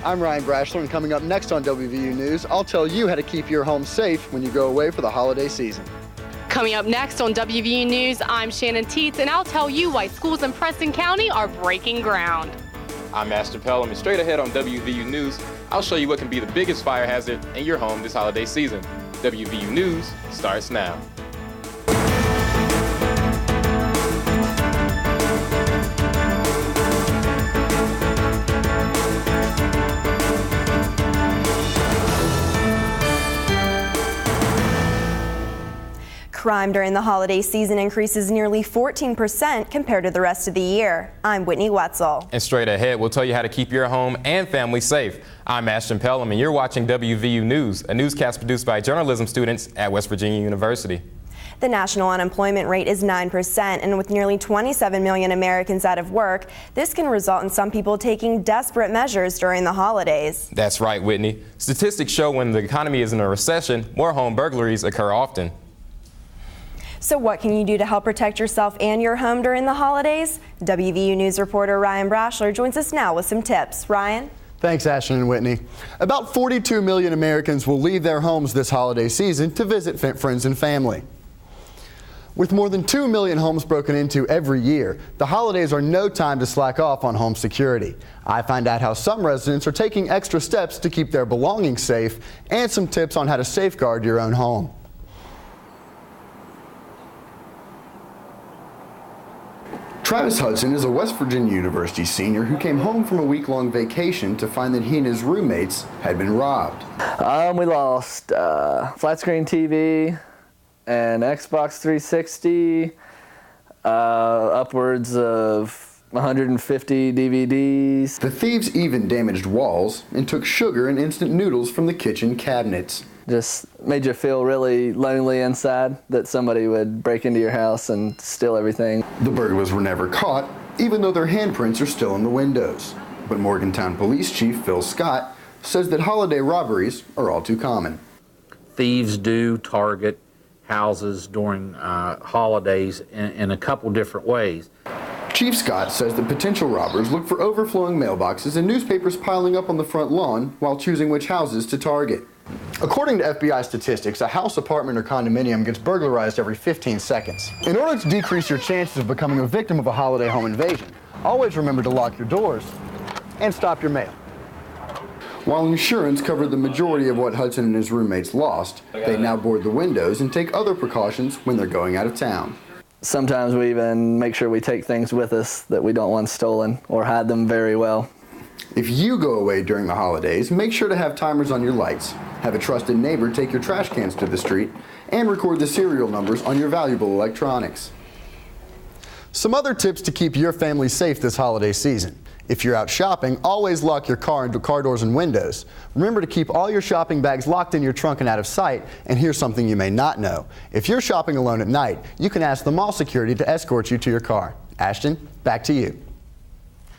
I'm Ryan Brashler, and coming up next on WVU News, I'll tell you how to keep your home safe when you go away for the holiday season. Coming up next on WVU News, I'm Shannon Teets, and I'll tell you why schools in Preston County are breaking ground. I'm Ashton Pelham, and straight ahead on WVU News, I'll show you what can be the biggest fire hazard in your home this holiday season. WVU News starts now. Crime during the holiday season increases nearly 14% compared to the rest of the year. I'm Whitney Wetzel. And straight ahead, we'll tell you how to keep your home and family safe. I'm Ashton Pelham, and you're watching WVU News, a newscast produced by journalism students at West Virginia University. The national unemployment rate is 9%, and with nearly 27 million Americans out of work, this can result in some people taking desperate measures during the holidays. That's right, Whitney. Statistics show when the economy is in a recession, more home burglaries occur often. So what can you do to help protect yourself and your home during the holidays? WVU News reporter Ryan Brashler joins us now with some tips. Ryan? Thanks, Ashton and Whitney. About 42 million Americans will leave their homes this holiday season to visit friends and family. With more than 2 million homes broken into every year, the holidays are no time to slack off on home security. I find out how some residents are taking extra steps to keep their belongings safe and some tips on how to safeguard your own home. Travis Hudson is a West Virginia University senior who came home from a week-long vacation to find that he and his roommates had been robbed. We lost flat screen TV, an Xbox 360, upwards of 150 DVDs. The thieves even damaged walls and took sugar and instant noodles from the kitchen cabinets. Just made you feel really lonely inside that somebody would break into your house and steal everything. The burglars were never caught, even though their handprints are still on the windows. But Morgantown Police Chief Phil Scott says that holiday robberies are all too common. Thieves do target houses during holidays in a couple different ways. Chief Scott says that potential robbers look for overflowing mailboxes and newspapers piling up on the front lawn while choosing which houses to target. According to FBI statistics, a house, apartment, or condominium gets burglarized every 15 seconds. In order to decrease your chances of becoming a victim of a holiday home invasion, always remember to lock your doors and stop your mail. While insurance covered the majority of what Hudson and his roommates lost, they now board the windows and take other precautions when they're going out of town. Sometimes we even make sure we take things with us that we don't want stolen or hide them very well. If you go away during the holidays, make sure to have timers on your lights, have a trusted neighbor take your trash cans to the street, and record the serial numbers on your valuable electronics. Some other tips to keep your family safe this holiday season. If you're out shopping, always lock your car doors and windows. Remember to keep all your shopping bags locked in your trunk and out of sight. And here's something you may not know. If you're shopping alone at night, you can ask the mall security to escort you to your car. Ashton, back to you.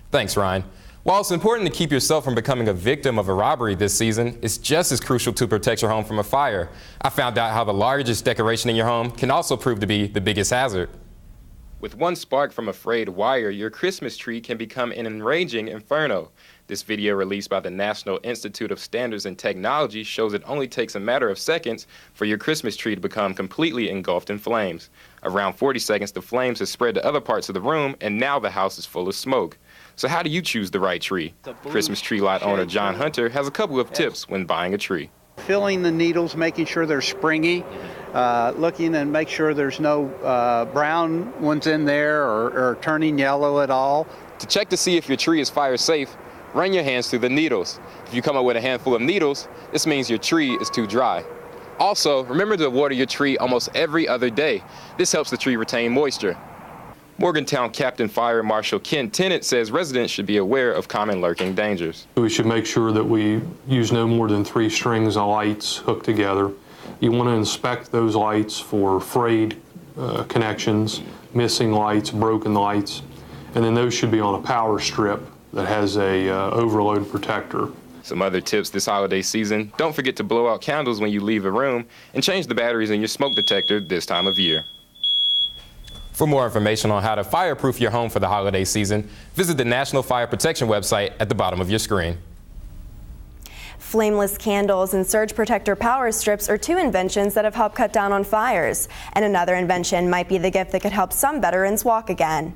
Thanks, Ryan. While it's important to keep yourself from becoming a victim of a robbery this season, it's just as crucial to protect your home from a fire. I found out how the largest decoration in your home can also prove to be the biggest hazard. With one spark from a frayed wire, your Christmas tree can become an enraging inferno. This video released by the National Institute of Standards and Technology shows it only takes a matter of seconds for your Christmas tree to become completely engulfed in flames. Around 40 seconds, the flames have spread to other parts of the room, and now the house is full of smoke. So how do you choose the right tree? Christmas tree lot owner John Hunter has a couple of tips when buying a tree. Filling the needles, making sure they're springy, looking and make sure there's no brown ones in there or turning yellow at all. To check to see if your tree is fire safe, run your hands through the needles. If you come up with a handful of needles, this means your tree is too dry. Also, remember to water your tree almost every other day. This helps the tree retain moisture. Morgantown Captain Fire Marshal Ken Tennant says residents should be aware of common lurking dangers. We should make sure that we use no more than 3 strings of lights hooked together. You want to inspect those lights for frayed connections, missing lights, broken lights, and then those should be on a power strip that has a overload protector. Some other tips this holiday season: don't forget to blow out candles when you leave a room, and change the batteries in your smoke detector this time of year. For more information on how to fireproof your home for the holiday season, visit the National Fire Protection website at the bottom of your screen. Flameless candles and surge protector power strips are two inventions that have helped cut down on fires. And another invention might be the gift that could help some veterans walk again.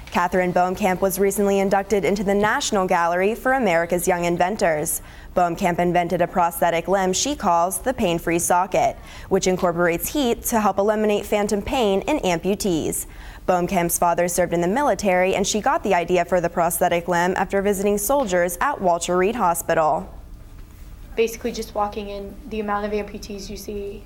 Catherine Boehmkamp was recently inducted into the National Gallery for America's Young Inventors. Boehmkamp invented a prosthetic limb she calls the pain-free socket, which incorporates heat to help eliminate phantom pain in amputees. Boehmkamp's father served in the military, and she got the idea for the prosthetic limb after visiting soldiers at Walter Reed Hospital. Basically, just walking in, the amount of amputees you see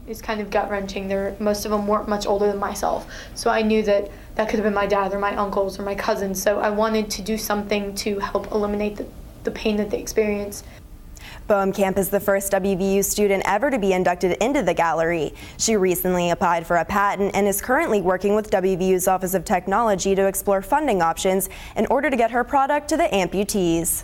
is kind of gut-wrenching. Most of them weren't much older than myself, so I knew that could have been my dad or my uncles or my cousins, so I wanted to do something to help eliminate the pain that they experience. Boehmkamp is the first WVU student ever to be inducted into the gallery. She recently applied for a patent and is currently working with WVU's Office of Technology to explore funding options in order to get her product to the amputees.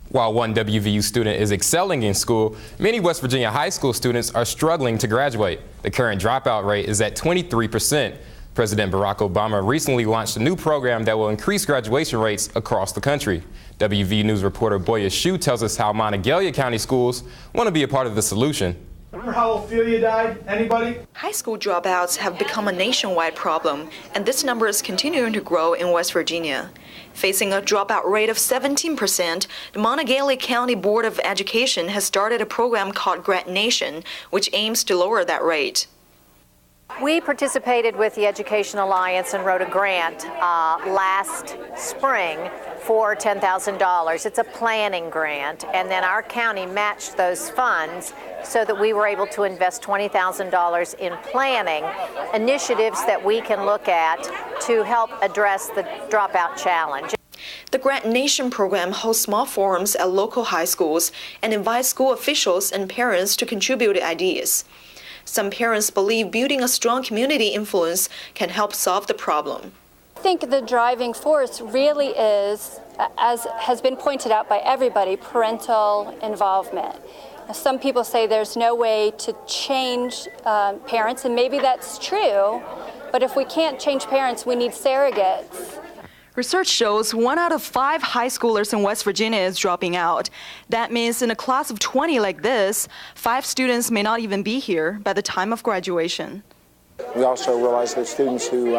While one WVU student is excelling in school, many West Virginia high school students are struggling to graduate. The current dropout rate is at 23%. President Barack Obama recently launched a new program that will increase graduation rates across the country. WVU News reporter Boya Shu tells us how Monongalia County schools want to be a part of the solution. Remember how Ophelia died? Anybody? High school dropouts have become a nationwide problem, and this number is continuing to grow in West Virginia. Facing a dropout rate of 17%, the Monongalia County Board of Education has started a program called Grant Nation, which aims to lower that rate. We participated with the Education Alliance and wrote a grant last spring for $10,000. It's a planning grant, and then our county matched those funds so that we were able to invest $20,000 in planning initiatives that we can look at to help address the dropout challenge. The Grant Nation program hosts small forums at local high schools and invites school officials and parents to contribute ideas. Some parents believe building a strong community influence can help solve the problem. I think the driving force really is, as has been pointed out by everybody, parental involvement. Some people say there's no way to change parents, and maybe that's true, but if we can't change parents, we need surrogates. Research shows 1 out of 5 high schoolers in West Virginia is dropping out. That means in a class of 20 like this, 5 students may not even be here by the time of graduation. We also realize that students who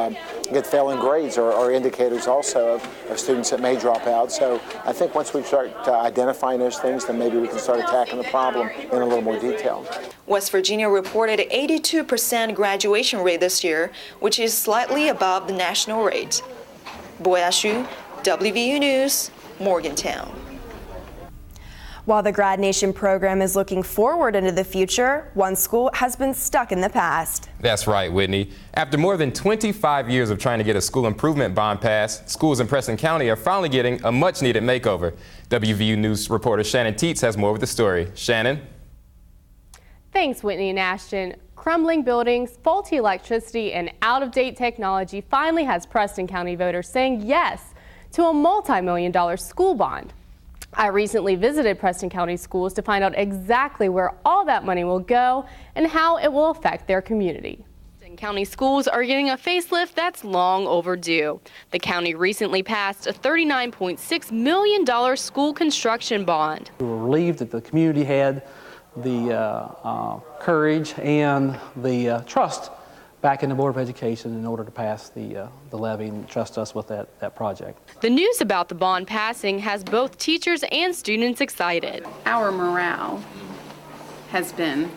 get failing grades are indicators also of students that may drop out. So I think once we start identifying those things, then maybe we can start attacking the problem in a little more detail. West Virginia reported an 82% graduation rate this year, which is slightly above the national rate. Boya Shu, WVU News, Morgantown. While the Grad Nation program is looking forward into the future, one school has been stuck in the past. That's right, Whitney. After more than 25 years of trying to get a school improvement bond passed, schools in Preston County are finally getting a much-needed makeover. WVU News reporter Shannon Teets has more with the story. Shannon? Thanks, Whitney and Ashton. Crumbling buildings, faulty electricity, and out-of-date technology finally has Preston County voters saying yes to a multi-million-dollar school bond. I recently visited Preston County schools to find out exactly where all that money will go and how it will affect their community. Preston County schools are getting a facelift that's long overdue. The county recently passed a $39.6 million school construction bond. We were relieved that the community had the courage and the trust back in the Board of Education in order to pass the levy and trust us with that project. The news about the bond passing has both teachers and students excited. Our morale has been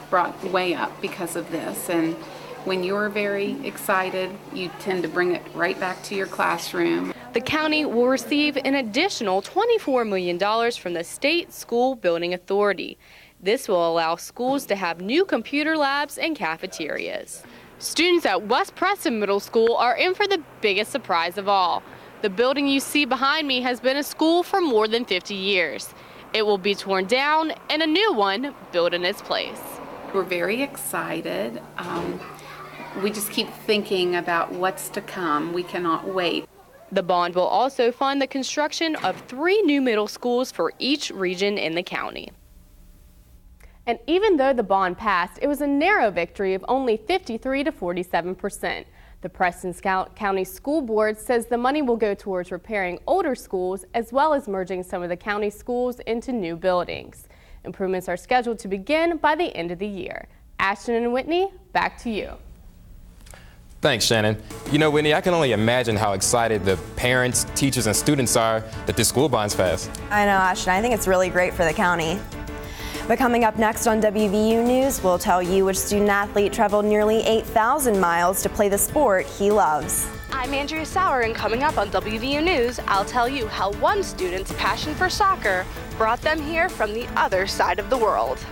brought way up because of this, and when you're very excited, you tend to bring it right back to your classroom. The county will receive an additional $24 million from the State School Building Authority. This will allow schools to have new computer labs and cafeterias. Students at West Preston Middle School are in for the biggest surprise of all. The building you see behind me has been a school for more than 50 years. It will be torn down and a new one built in its place. We're very excited. We just keep thinking about what's to come. We cannot wait. The bond will also fund the construction of 3 new middle schools for each region in the county. And even though the bond passed, it was a narrow victory of only 53 to 47%. The Preston County School Board says the money will go towards repairing older schools as well as merging some of the county schools into new buildings. Improvements are scheduled to begin by the end of the year. Ashton and Whitney, back to you. Thanks, Shannon. You know, Whitney, I can only imagine how excited the parents, teachers, and students are that this school bond's passed. I know, Ashton. I think it's really great for the county. But coming up next on WVU News, we'll tell you which student athlete traveled nearly 8,000 miles to play the sport he loves. I'm Andrea Sauer, and coming up on WVU News, I'll tell you how one student's passion for soccer brought them here from the other side of the world.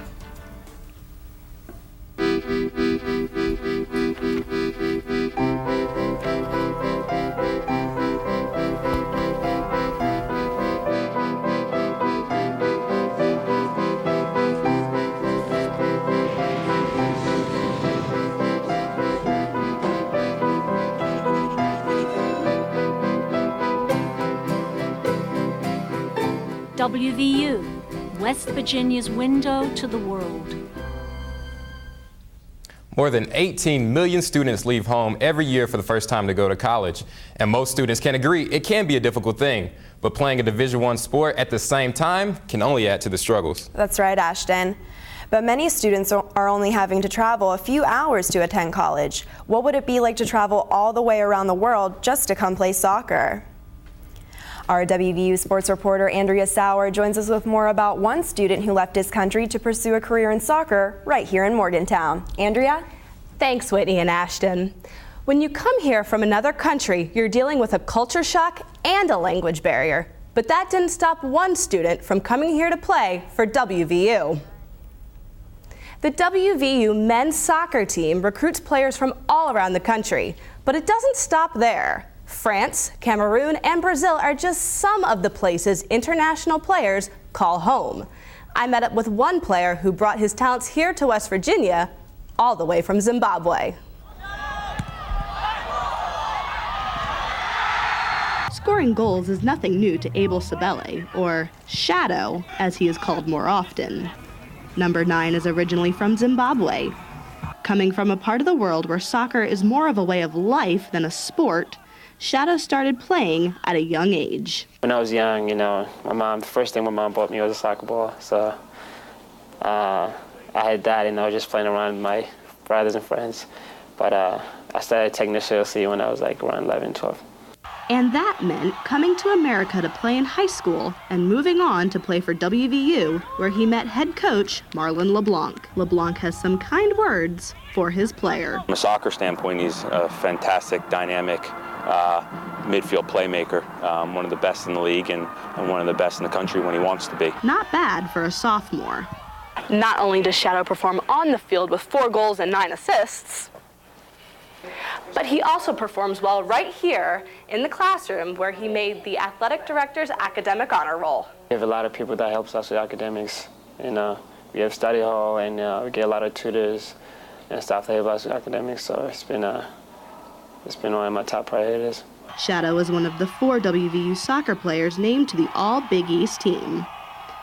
WVU, West Virginia's window to the world. More than 18 million students leave home every year for the first time to go to college. And most students can agree it can be a difficult thing. But playing a Division I sport at the same time can only add to the struggles. That's right, Ashton. But many students are only having to travel a few hours to attend college. What would it be like to travel all the way around the world just to come play soccer? Our WVU sports reporter Andrea Sauer joins us with more about one student who left his country to pursue a career in soccer right here in Morgantown. Andrea? Thanks, Whitney and Ashton. When you come here from another country, you're dealing with a culture shock and a language barrier. But that didn't stop one student from coming here to play for WVU. The WVU men's soccer team recruits players from all around the country, but it doesn't stop there. France, Cameroon, and Brazil are just some of the places international players call home. I met up with one player who brought his talents here to West Virginia, all the way from Zimbabwe. Scoring goals is nothing new to Abel Sabele, or Shadow, as he is called more often. Number 9 is originally from Zimbabwe. Coming from a part of the world where soccer is more of a way of life than a sport, Shadow started playing at a young age. When I was young, the first thing my mom bought me was a soccer ball. So I had that, and I was just playing around with my brothers and friends. But I started taking it seriously when I was like around 11, 12. And that meant coming to America to play in high school and moving on to play for WVU, where he met head coach Marlon LeBlanc. LeBlanc has some kind words for his player. From a soccer standpoint, he's a fantastic, dynamic midfield playmaker, one of the best in the league and one of the best in the country when he wants to be. Not bad for a sophomore. Not only does Shadow perform on the field with 4 goals and 9 assists, but he also performs well right here in the classroom where he made the athletic director's academic honor roll. We have a lot of people that helps us with academics. We have study hall, and we get a lot of tutors and stuff that help us with academics. So it's been one of my top priorities. Shadow is one of the 4 WVU soccer players named to the All Big East team.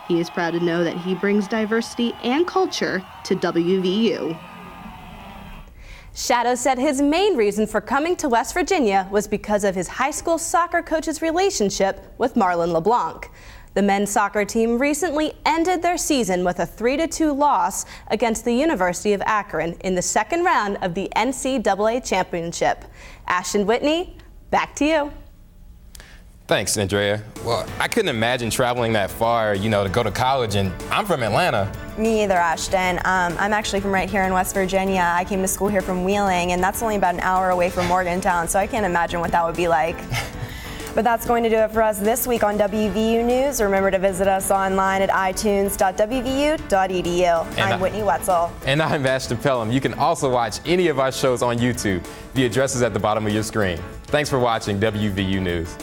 He is proud to know that he brings diversity and culture to WVU. Shadow said his main reason for coming to West Virginia was because of his high school soccer coach's relationship with Marlon LeBlanc. The men's soccer team recently ended their season with a 3-2 loss against the University of Akron in the second round of the NCAA championship. Ashton, Whitney, back to you. Thanks, Andrea. Well, I couldn't imagine traveling that far, to go to college, and I'm from Atlanta. Me either, Ashton. I'm actually from right here in West Virginia. I came to school here from Wheeling, and that's only about an hour away from Morgantown, so I can't imagine what that would be like. But that's going to do it for us this week on WVU News. Remember to visit us online at itunes.wvu.edu. I'm Whitney Wetzel. And I'm Ashton Pelham. You can also watch any of our shows on YouTube. The address is at the bottom of your screen. Thanks for watching WVU News.